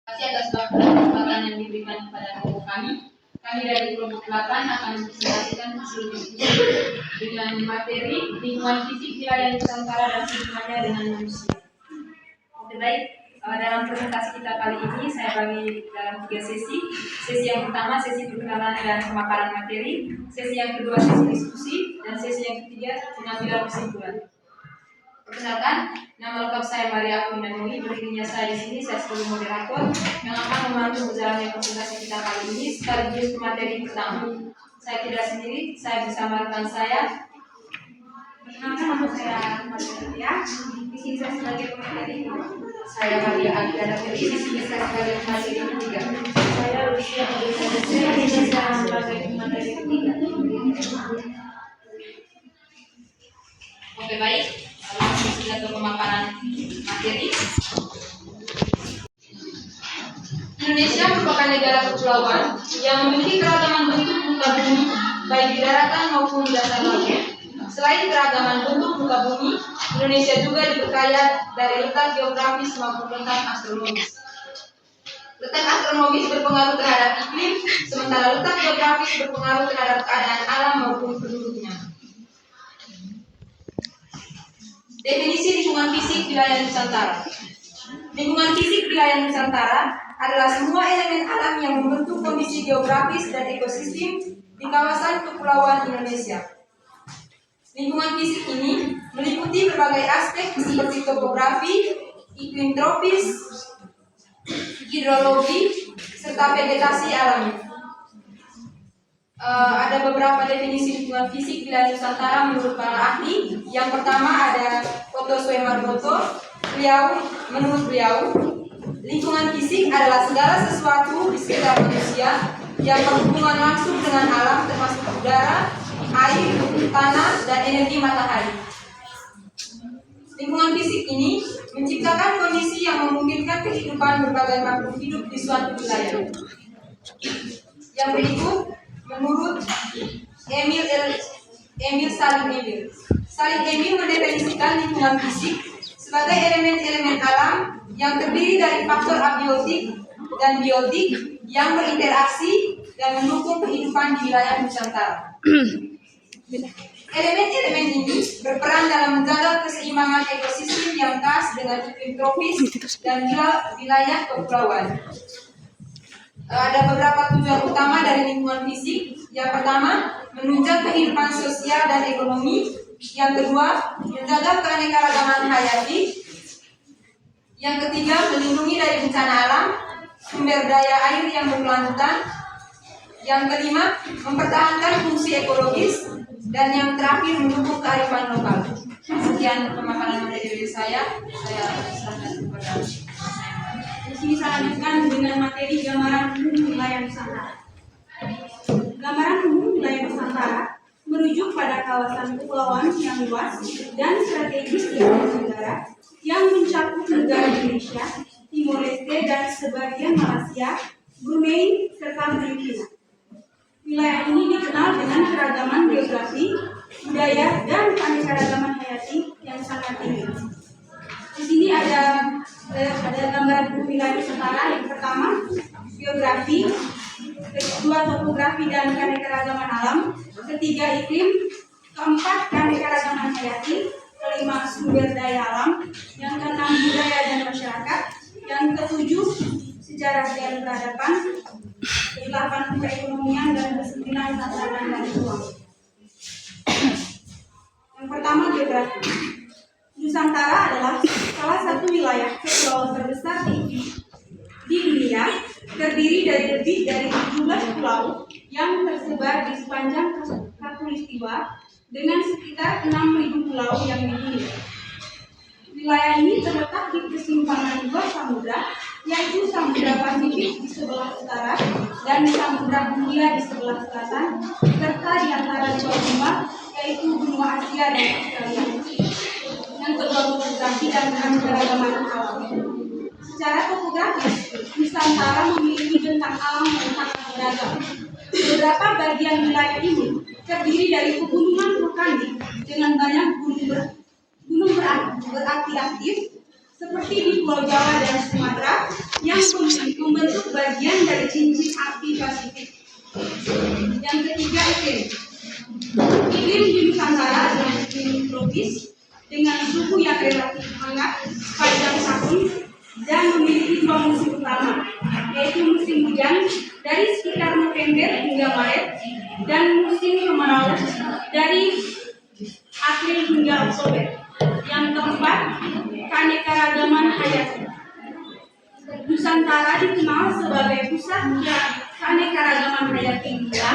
Terima kasih atas waktu dan kesempatan yang diberikan kepada kelompok kami. Kami dari kelompok 8 akan mempresentasikan hasil diskusi dengan materi lingkungan fisik wilayah Nusantara dan hubungannya dengan manusia. Oke, baik. Dalam presentasi kita kali ini saya bagi dalam 3 sesi. Sesi yang pertama sesi perkenalan dan pemaparan materi, sesi yang kedua sesi diskusi, dan sesi yang ketiga pengambilan kesimpulan. Perkenalkan, nama lengkap saya Maria Akundanuri. Berdirinya saya di sini, saya sebagai moderator yang akan memandu berjalannya presentasi kita kali ini sekaligus materi pertama. Saya tidak sendiri, saya bersama rekan saya. Perkenalkan, nama saya Maria. Di sini saya sebagai pemateri. Saya Maria Agundanuri. Di sini saya sebagai pemateri ketiga. Saya Lucia Agundanuri. Di sini saya sebagai pemateri ketiga. Oke, baik. Langsung kita ke pemaparan materi. Indonesia merupakan negara kepulauan yang memiliki keragaman bentuk muka bumi, baik di daratan maupun di dasar laut. Selain keragaman bentuk muka bumi, Indonesia juga diberkaya dari letak geografis maupun letak astronomis. Letak astronomis berpengaruh terhadap iklim, sementara letak geografis berpengaruh terhadap keadaan alam maupun penduduknya. Definisi lingkungan fisik wilayah Nusantara. Lingkungan fisik wilayah Nusantara adalah semua elemen alam yang membentuk kondisi geografis dan ekosistem di kawasan kepulauan Indonesia. Lingkungan fisik ini meliputi berbagai aspek seperti topografi, iklim tropis, hidrologi, serta vegetasi alami. Ada beberapa definisi lingkungan fisik wilayah Nusantara menurut para ahli. Yang pertama ada Otto Suemardoto. Menurut beliau, lingkungan fisik adalah segala sesuatu di sekitar manusia yang berhubungan langsung dengan alam termasuk udara, air, tanah, dan energi matahari. Lingkungan fisik ini menciptakan kondisi yang memungkinkan kehidupan berbagai makhluk hidup di suatu wilayah. Yang berikut menurut Emil Salim Emil. Salim Emil mendefinisikan lingkungan fisik sebagai elemen-elemen alam yang terdiri dari faktor abiotik dan biotik yang berinteraksi dan mendukung kehidupan di wilayah Nusantara. Elemen-elemen ini berperan dalam menjaga keseimbangan ekosistem yang khas dengan iklim tropis dan wilayah kepulauan. Ada beberapa tujuan utama dari lingkungan fisik. Yang pertama, menunjang kehidupan sosial dan ekonomi. Yang kedua, menjaga keanekaragaman hayati. Yang ketiga, melindungi dari bencana alam, sumber daya air yang berkelanjutan. Yang kelima, mempertahankan fungsi ekologis. Dan yang terakhir, mendukung kearifan lokal. Sekian pemaparan dari saya serahkan kepada Di sini saya lanjutkan dengan materi gambaran umum wilayah Nusantara. Gambaran umum wilayah Nusantara merujuk pada kawasan kepulauan yang luas dan strategis di Asia Tenggara yang mencakup negara Indonesia, Timor Leste dan sebagian Malaysia, Brunei serta Filipina. Wilayah ini dikenal dengan keragaman geografi, budaya dan keanekaragaman hayati yang sangat tinggi. Di sini ada gambaran umum wilayah Nusantara. Yang pertama, geografi, kedua topografi dan keanekaragaman alam, ketiga iklim, keempat keanekaragaman hayati, kelima sumber daya alam, yang keenam budaya dan masyarakat, yang ketujuh sejarah dan peradaban, kedelapan perekonomian dan kesembilan tantangan dan peluang. Yang pertama, geografi. Nusantara adalah salah satu wilayah kepulauan terbesar di dunia, terdiri dari lebih dari 17 pulau yang tersebar di sepanjang khatulistiwa dengan sekitar 6.000 pulau yang dihuni. Wilayah ini terletak di persimpangan dua samudra, yaitu Samudra Pasifik di sebelah utara dan Samudra Hindia di sebelah selatan, serta di antara dua benua, yaitu benua Asia dan Australia. Yang kedua, topografi dan keanekaragaman alam. Secara topografis, Nusantara memiliki bentang alam yang sangat beragam. Beberapa bagian wilayah ini terdiri dari pegunungan vulkanik dengan banyak gunung berapi aktif, seperti di Pulau Jawa dan Sumatera, yang membentuk bagian dari cincin api Pasifik. Yang ketiga, iklim. Iklim di Nusantara adalah iklim tropis dengan suhu yang relatif hangat sepanjang tahun dan memiliki dua musim utama, yaitu musim hujan dari sekitar November hingga Maret dan musim kemarau dari April hingga Oktober. Yang keempat, keanekaragaman hayati. Nusantara dikenal sebagai pusat keanekaragaman hayati dunia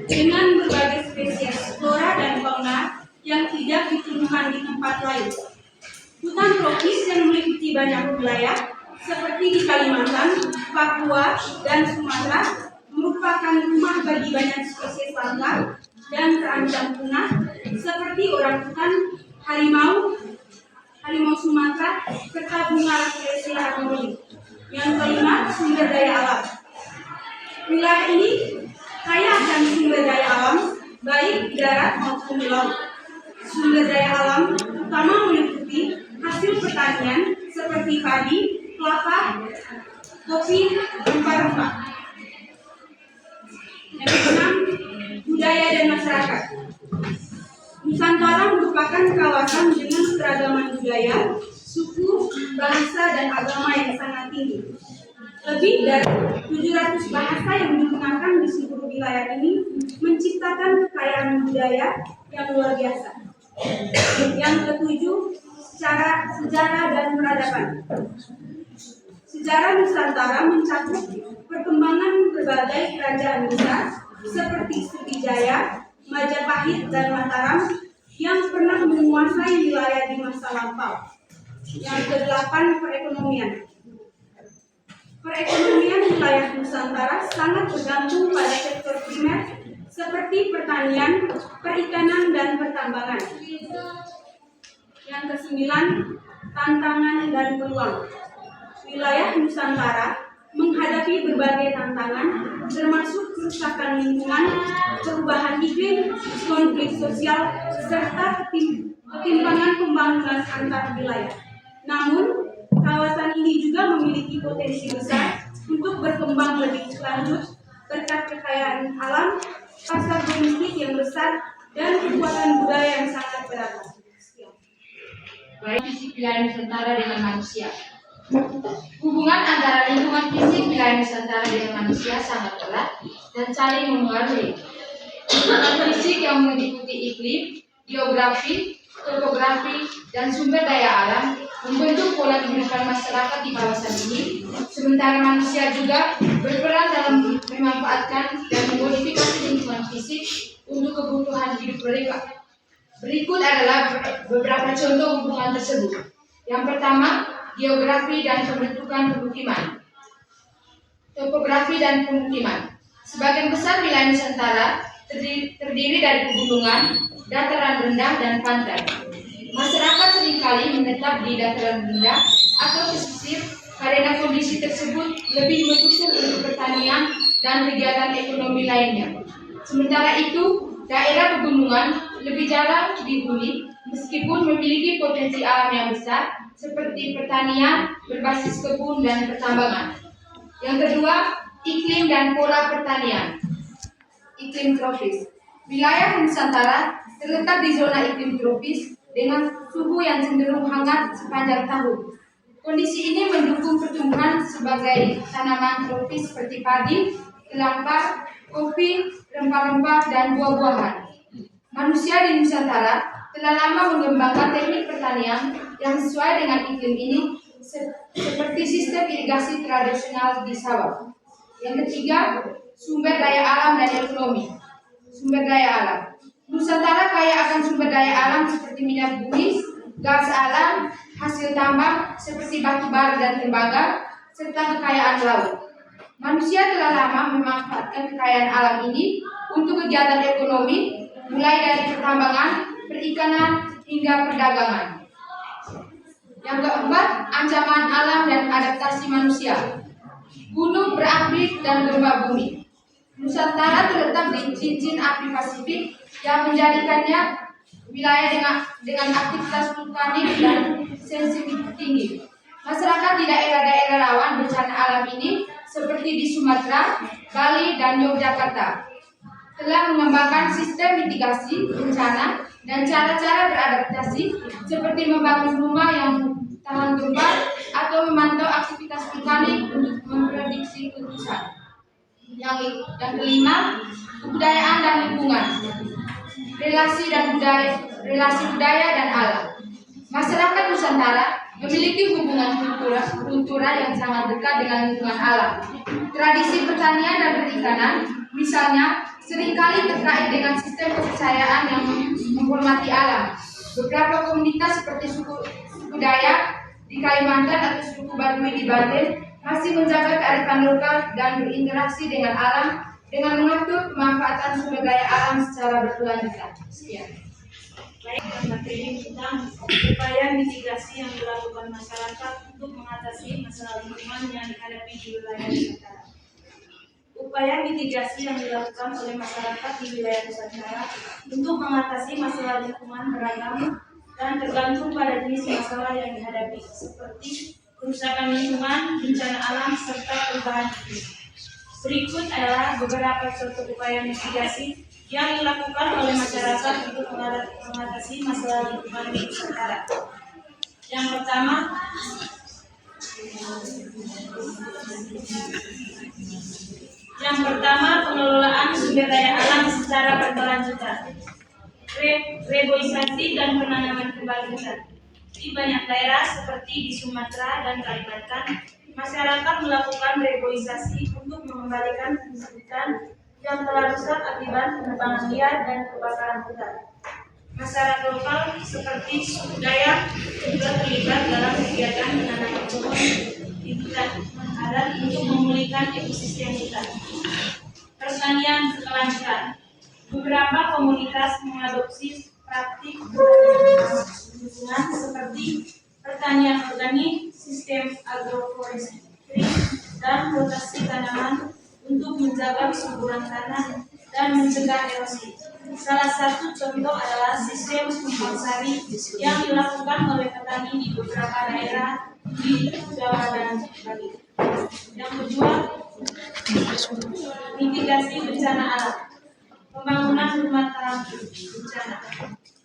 dengan berbagai spesies flora dan fauna yang tidak ditemukan di tempat lain. Hutan tropis yang meliputi banyak wilayah seperti di Kalimantan, Papua, dan Sumatera merupakan rumah bagi banyak spesies langka dan terancam punah seperti orangutan, harimau Sumatera, serta bunga Rafflesia arboretum. Yang kelima, sumber daya alam. Wilayah ini kaya akan sumber daya alam, baik di darat maupun di laut. Sumber daya alam utama meliputi hasil pertanian seperti padi, kelapa, kopi, rempah-rempah. Yang keenam, budaya dan masyarakat. Nusantara merupakan kawasan dengan keragaman budaya, suku, bangsa, dan agama yang sangat tinggi. Lebih dari 700 bahasa yang digunakan di seluruh wilayah ini menciptakan kekayaan budaya yang luar biasa. Yang ketujuh, sejarah dan peradaban. Sejarah Nusantara mencakup perkembangan berbagai kerajaan besar seperti Sriwijaya, Majapahit, dan Mataram yang pernah menguasai wilayah di masa lampau. Yang kedelapan, perekonomian. Perekonomian wilayah Nusantara sangat bergantung pada sektor primer seperti pertanian, perikanan, dan pertambangan. Yang kesembilan, tantangan dan peluang. Wilayah Nusantara menghadapi berbagai tantangan termasuk kerusakan lingkungan, perubahan iklim, konflik sosial, serta ketimpangan pembangunan antar wilayah. Namun, kawasan ini juga memiliki potensi besar untuk berkembang lebih lanjut berkat kekayaan alam, pasar domestik yang besar, dan kekuatan budaya yang sangat beragam. Baik fisik wilayah Nusantara dengan manusia. Hubungan antara lingkungan fisik wilayah Nusantara dengan manusia sangat erat dan saling mempengaruhi. Lingkungan fisik yang meliputi iklim, geografi, topografi, dan sumber daya alam membentuk pola kehidupan masyarakat di kawasan ini, sementara manusia juga berperan dalam memanfaatkan dan memodifikasi lingkungan fisik untuk kebutuhan hidup mereka. Berikut adalah beberapa contoh hubungan tersebut. Yang pertama, geografi dan pembentukan pemukiman. Topografi dan pemukiman. Sebagian besar wilayah Nusantara terdiri dari pegunungan, dataran rendah, dan pantai. Masyarakat seringkali menetap di dataran rendah atau pesisir karena kondisi tersebut lebih mendukung untuk pertanian dan kegiatan ekonomi lainnya. Sementara itu, daerah pegunungan lebih jarang dihuni meskipun memiliki potensi alam yang besar seperti pertanian berbasis kebun dan pertambangan. Yang kedua, iklim dan pola pertanian. Iklim tropis. Wilayah Nusantara terletak di zona iklim tropis dengan suhu yang cenderung hangat sepanjang tahun. Kondisi ini mendukung pertumbuhan sebagai tanaman tropis seperti padi, kelapa, kopi, rempah-rempah, dan buah-buahan. Manusia di Nusantara telah lama mengembangkan teknik pertanian yang sesuai dengan iklim ini seperti sistem irigasi tradisional di sawah. Yang ketiga, sumber daya alam dan ekonomi. Sumber daya alam. Nusantara kaya akan sumber daya alam seperti minyak bumi, gas alam, hasil tambang seperti batu bara dan tembaga, serta kekayaan laut. Manusia telah lama memanfaatkan kekayaan alam ini untuk kegiatan ekonomi, mulai dari pertambangan, perikanan, hingga perdagangan. Yang keempat, ancaman alam dan adaptasi manusia. Gunung berapi dan gempa bumi. Nusantara terletak di cincin api Pasifik yang menjadikannya wilayah dengan aktivitas vulkanik dan seismik tinggi. Masyarakat di daerah-daerah rawan bencana alam ini seperti di Sumatera, Bali, dan Yogyakarta telah mengembangkan sistem mitigasi bencana dan cara-cara beradaptasi seperti membangun rumah yang tahan gempa atau memantau aktivitas vulkanik untuk memprediksi letusan. Yang kelima, kebudayaan dan lingkungan, relasi budaya dan alam. Masyarakat Nusantara memiliki hubungan kultural yang sangat dekat dengan lingkungan alam. Tradisi pertanian dan perikanan, misalnya, seringkali terkait dengan sistem kepercayaan yang menghormati alam. Beberapa komunitas seperti suku Dayak di Kalimantan atau suku Baduy di Banten masih menjaga kearifan lokal dan berinteraksi dengan alam dengan mengatur pemanfaatan sumber daya alam secara berkelanjutan. Sekian. Baik, materi tentang upaya mitigasi yang dilakukan masyarakat untuk mengatasi masalah lingkungan yang dihadapi di wilayah Nusantara. Upaya mitigasi yang dilakukan oleh masyarakat di wilayah Nusantara untuk mengatasi masalah lingkungan beragam dan tergantung pada jenis masalah yang dihadapi, seperti kerusakan lingkungan, bencana alam, serta perubahan iklim. Berikut adalah beberapa contoh upaya mitigasi yang dilakukan oleh masyarakat untuk mengatasi masalah lingkungan di Nusantara. Yang pertama, pengelolaan sumber daya alam secara berkelanjutan. Reboisasi dan penanaman kembali hutan. Di banyak daerah seperti di Sumatera dan Kalimantan, masyarakat melakukan reboisasi untuk mengembalikan fungsi hutan yang telah rusak akibat penebangan liar dan kebakaran hutan. Masyarakat lokal seperti suku Dayak juga terlibat dalam kegiatan menanam pohon di hutan adat untuk memulihkan ekosistem hutan. Pertanian berkelanjutan. Beberapa komunitas mengadopsi praktik lingkungan seperti pertanian organik, sistem agroforestry, dan rotasi tanaman untuk menjaga kesuburan tanah dan mencegah erosi. Salah satu contoh adalah sistem tumpang sari yang dilakukan oleh petani di beberapa daerah di Jawa dan Bali. Yang kedua, mitigasi bencana alam. Pembangunan rumah tahan bencana.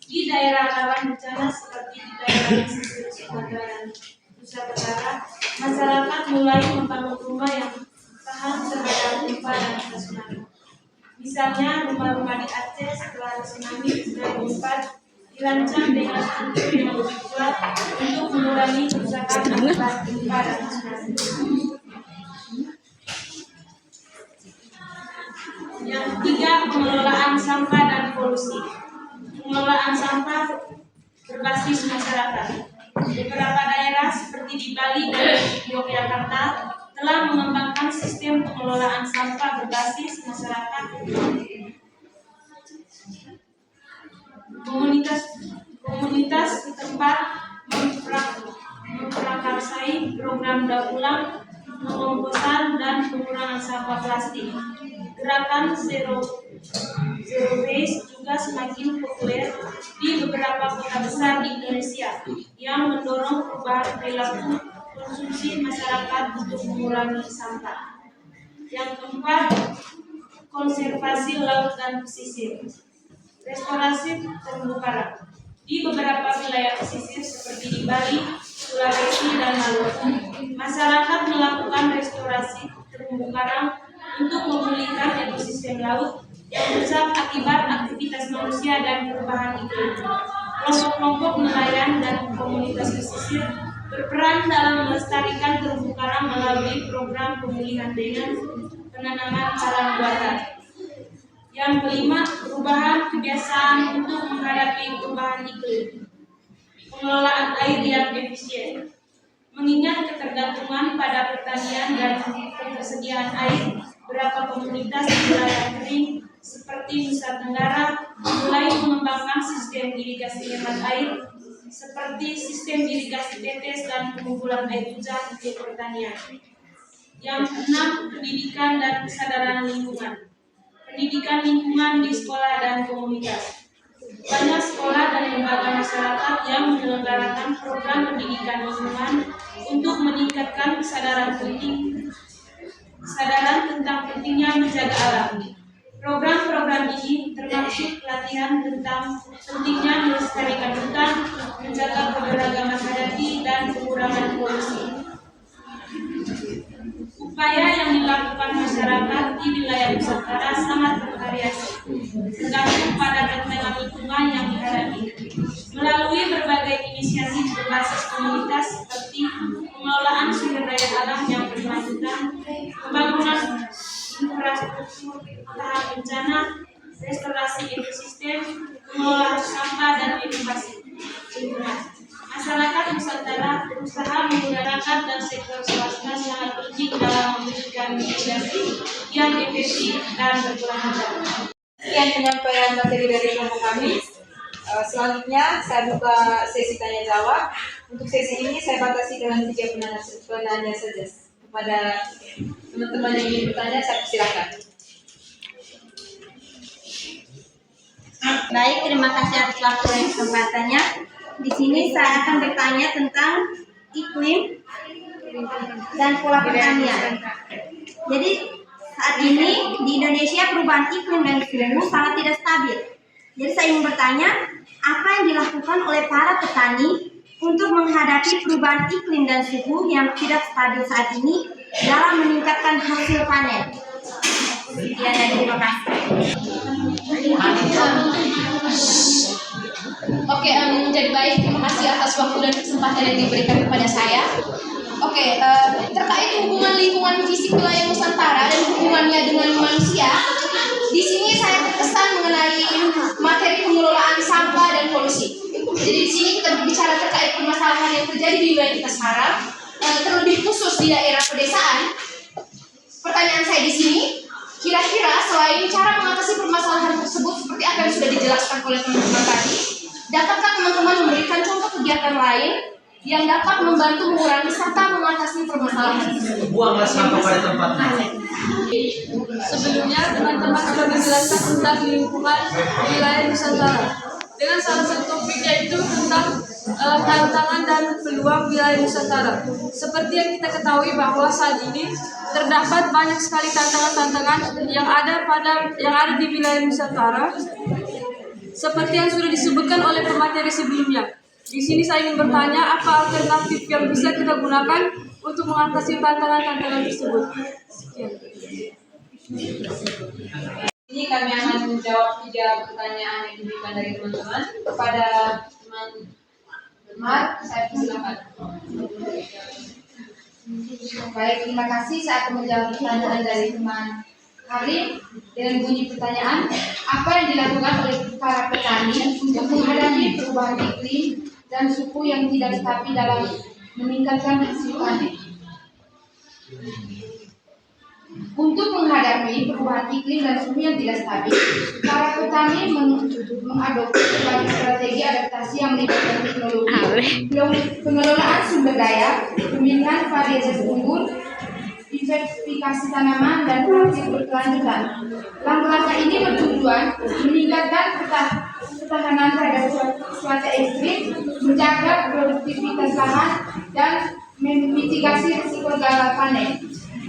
Di daerah rawan bencana seperti di daerah pesisir Sumatera dan Nusa Tenggara, masyarakat mulai membangun rumah yang tahan terhadap gempa dan tsunami. Misalnya, rumah-rumah di Aceh setelah tsunami 2004 dirancang dengan struktur yang lebih kuat untuk mengurangi kerusakan akibat gempa dan tsunami. Yang ketiga, pengelolaan sampah dan polusi. Pengelolaan sampah berbasis masyarakat. Beberapa daerah seperti di Bali dan Yogyakarta telah mengembangkan sistem pengelolaan sampah berbasis masyarakat. Komunitas setempat memprakarsai program daur ulang, pengomposan, dan pengurangan sampah plastik. Gerakan Zero Waste juga semakin populer di beberapa kota besar di Indonesia yang mendorong perubahan perilaku konsumsi masyarakat untuk mengurangi sampah. Yang keempat, konservasi laut dan pesisir. Restorasi terumbu karang. Di beberapa wilayah pesisir seperti di Bali, Sulawesi, dan Maluku, masyarakat melakukan restorasi terumbu karang untuk memulihkan ekosistem laut yang rusak akibat aktivitas manusia dan perubahan iklim. Kelompok-kelompok nelayan dan komunitas pesisir berperan dalam melestarikan terumbu karang melalui program pemulihan dengan penanaman karang buatan. Yang kelima, perubahan kebiasaan untuk menghadapi perubahan iklim. Pengelolaan air yang efisien. Mengingat ketergantungan pada pertanian dan ketersediaan air, beberapa komunitas di wilayah kering seperti Nusa Tenggara mulai mengembangkan sistem irigasi hemat air seperti sistem irigasi tetes dan pengumpulan air hujan untuk pertanian. Yang keenam, pendidikan dan kesadaran lingkungan. Pendidikan lingkungan di sekolah dan komunitas. Banyak sekolah dan lembaga masyarakat yang menyelenggarakan program pendidikan lingkungan untuk meningkatkan kesadaran tentang pentingnya menjaga alam. Program-program ini termasuk pelatihan tentang pentingnya melestarikan hutan, menjaga keberagaman hayati, dan pengurangan polusi. Upaya yang dilakukan masyarakat di wilayah Nusantara sangat bervariasi, tergantung pada tantangan lingkungan yang dihadapi. Melalui berbagai inisiatif berbasis komunitas seperti pengelolaan sumber daya alam yang berkelanjutan, pembangunan infrastruktur tahan bencana, restorasi ekosistem, pengelolaan sampah, dan inovasi lingkungan. Masyarakat Nusantara berusaha menggunakan dan sektor swasta sangat penting dalam mewujudkan mitigasi yang efektif dan berkelanjutan. Sekian penyampaian materi dari kelompok kami. Selanjutnya saya buka sesi tanya jawab. Untuk sesi ini saya batasi dengan 3 penanya saja. Kepada teman-teman yang ingin bertanya, saya persilakan. Baik, terima kasih atas waktu dan kesempatannya. Di sini saya akan bertanya tentang iklim dan pola pertanian. Jadi saat ini di Indonesia perubahan iklim dan suhu sangat tidak stabil. Jadi saya ingin bertanya, apa yang dilakukan oleh para petani untuk menghadapi perubahan iklim dan suhu yang tidak stabil saat ini dalam meningkatkan hasil panen? Sekian dan terima kasih. Oke, jadi baik, terima kasih atas waktu dan kesempatan yang diberikan kepada saya. Oke, terkait hubungan lingkungan fisik wilayah Nusantara dan hubungannya dengan manusia, di sini saya berkesan mengenai materi pengelolaan sampah dan polusi. Jadi di sini kita berbicara terkait permasalahan yang terjadi di wilayah kita sekarang, terlebih khusus di daerah pedesaan. Pertanyaan saya di sini, kira-kira selain cara mengatasi permasalahan tersebut seperti apa yang sudah dijelaskan oleh teman-teman tadi, dapatkah teman-teman memberikan contoh kegiatan lain yang dapat membantu mengurangi serta mengatasi permasalahan tersebut? Buanglah sampah pada tempatnya. Sebelumnya, teman-teman sudah menjelaskan tentang lingkungan wilayah Nusantara dengan salah satu topik yaitu tentang tantangan dan peluang wilayah Nusantara. Seperti yang kita ketahui bahwa saat ini terdapat banyak sekali tantangan-tantangan yang ada di wilayah Nusantara, seperti yang sudah disebutkan oleh pemateri sebelumnya. Di sini saya ingin bertanya, apa alternatif yang bisa kita gunakan untuk mengatasi tantangan-tantangan tersebut? Sekian. Ini kami akan menjawab 3 pertanyaan yang diberikan dari teman-teman. Kepada teman Mar, saya persilakan. Baik, terima kasih. Saya akan menjawab pertanyaan dari teman Karin dengan bunyi pertanyaan, apa yang dilakukan oleh para petani untuk menghadapi perubahan iklim dan suhu yang tidak stabil dalam meningkatkan hasil panen? Untuk menghadapi perubahan iklim dan suhu yang tidak stabil, para petani mengadopsi berbagai strategi adaptasi yang melibatkan teknologi, pengelolaan sumber daya, pemilihan varietas unggul, diversifikasi tanaman, dan praktik berkelanjutan. Langkah-langkah ini bertujuan meningkatkan ketahanan terhadap cuaca ekstrim, menjaga produktivitas lahan, dan memitigasi risiko gagal panen.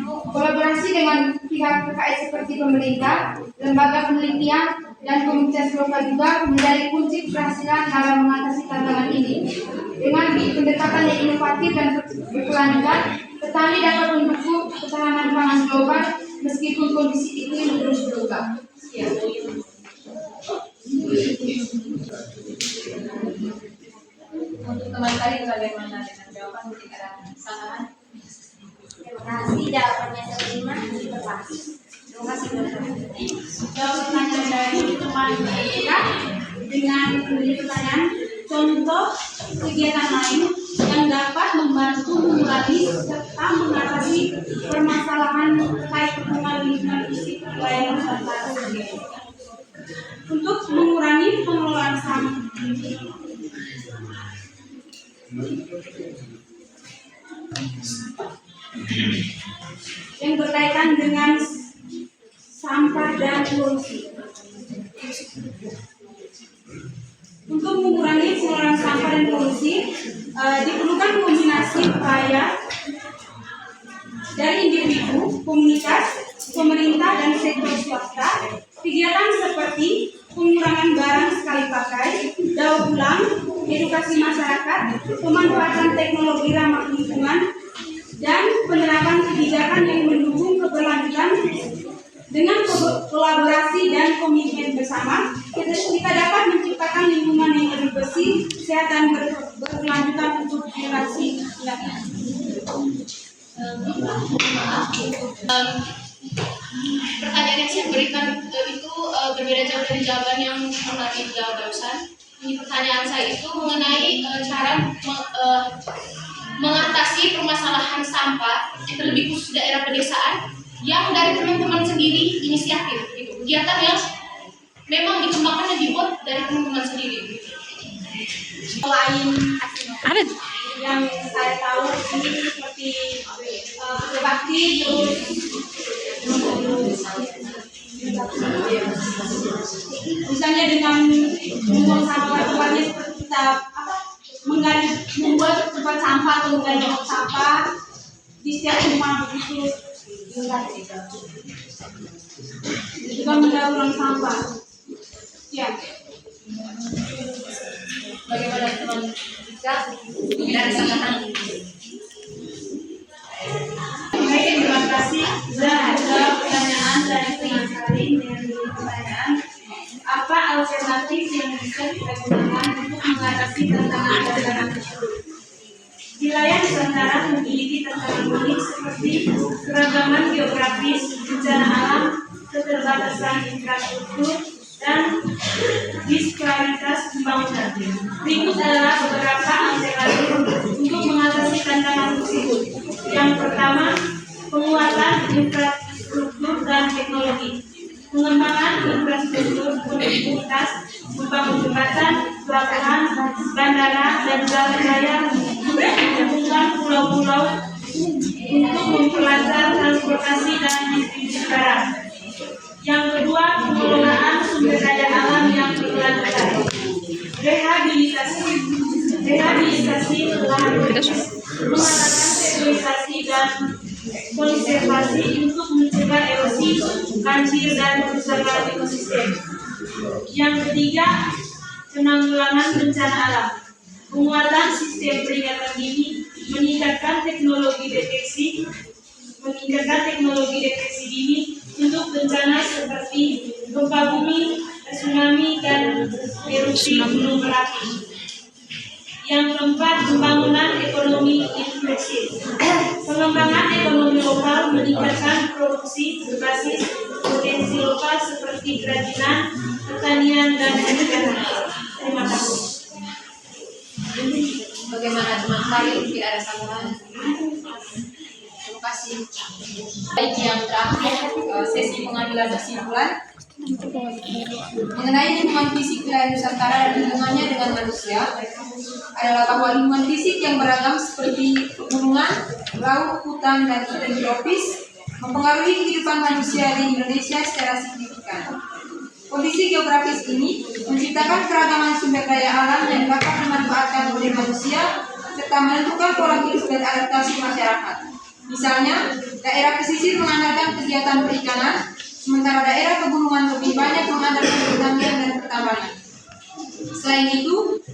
Kolaborasi dengan pihak terkait seperti pemerintah, lembaga penelitian, dan komunitas lokal juga menjadi kunci keberhasilan dalam mengatasi tantangan ini. Dengan pendekatan yang inovatif dan berkelanjutan, petani dapat mendukung ketahanan pangan global meskipun kondisi iklim terus berubah. Sekian. Untuk teman Karin, bagaimana dengan jawaban? Mungkin ada kesalahan? Terima kasih, jawabannya saya terima. Terima kasih. Terima kasih dokter. Jawab pertanyaan dari teman kita dengan memberi pertanyaan contoh kegiatan lain yang dapat membantu mengurangi serta mengatasi permasalahan terkait hubungan lingkungan fisik wilayah Nusantara untuk mengurangi pengelolaan sampah. Yang berkaitan dengan sampah dan polusi. Untuk mengurangi pengelolaan sampah dan polusi, diperlukan kombinasi upaya dari individu, komunitas, pemerintah, dan sektor swasta. Kegiatan seperti pengurangan barang sekali pakai, daur ulang, edukasi masyarakat, pemanfaatan teknologi ramah lingkungan, dan penerapan kebijakan yang mendukung keberlanjutan. Dengan kolaborasi dan komitmen bersama, kita dapat menciptakan lingkungan yang lebih bersih, sehat, dan berkelanjutan untuk generasi mendatang. Pertanyaan yang saya berikan itu berbeda jauh dari jawaban yang pernah dijawab barusan. Ini pertanyaan saya itu mengenai cara mengatasi permasalahan sampah, terlebih khusus daerah pedesaan, yang dari teman-teman sendiri inisiatif, gitu. Kegiatan yang memang dikembangkan dan dibuat dari teman-teman sendiri. Selain yang saya tahu ini seperti bakti, terus misalnya dengan membuang sampah tempatnya seperti kita membuat tempat sampah atau menggali sampah di setiap rumah begitu. Juga mendaur ulang sampah. Ya. Bagaimana teman Ika dari Sangahan? Baik, terima kasih. Ada pertanyaan dari pengacara dengan pertanyaan, apa alternatif yang bisa kita gunakan untuk mengatasi tantangan daerah tersebut? Wilayah Nusantara memiliki tantangan unik seperti keragaman geografis, bencana alam, keterbatasan infrastruktur, dan disparitas pembangunan. Berikut adalah beberapa alternatif untuk mengatasi tantangan tersebut. Yang pertama, penguatan infrastruktur dan teknologi. Pengembangan infrastruktur konektivitas, membangun jembatan, pelabuhan, bandara, dan jalan raya menghubungkan pulau-pulau untuk memperlancar transportasi dan distribusi barang. Yang kedua, pengelolaan sumber daya alam yang berkelanjutan. Rehabilitasi lahan, mengadakan sterilisasi dan konservasi untuk mencegah erosi, banjir, dan kerusakan ekosistem. Yang ketiga, penanggulangan bencana alam. Penguatan sistem peringatan dini, meningkatkan teknologi deteksi dini untuk bencana seperti gempa bumi, tsunami, dan erupsi gunung berapi. Yang keempat, pembangunan ekonomi inklusif. Pengembangan ekonomi lokal, meningkatkan produksi berbasis potensi lokal seperti kerajinan, pertanian, dan perikanan. Terima kasih. Bagaimana teman kali? Tidak ada sambungan. Terima kasih. Baik, yang terakhir sesi pengambilan kesimpulan mengenai lingkungan fisik wilayah Nusantara dan hubungannya dengan manusia adalah bahwa lingkungan fisik yang beragam seperti pegunungan, laut, hutan, dan iklim tropis mempengaruhi kehidupan manusia di Indonesia secara signifikan. Kondisi geografis ini menciptakan keragaman sumber daya alam yang dapat dimanfaatkan oleh manusia serta menentukan pola hidup dan adaptasi masyarakat. Misalnya, daerah pesisir mengandalkan kegiatan perikanan, sementara daerah pegunungan lebih banyak mengandalkan pertanian dan pertambangan. Selain itu,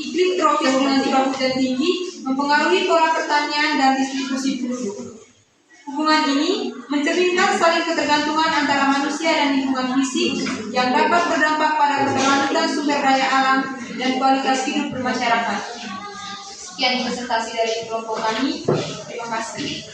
iklim tropis dengan curah hujan tinggi mempengaruhi pola pertanian dan distribusi penduduk. Hubungan ini mencerminkan saling ketergantungan antara manusia dan lingkungan fisik yang dapat berdampak pada keberlanjutan sumber daya alam dan kualitas hidup bermasyarakat. Sekian presentasi dari kelompok kami. Terima kasih.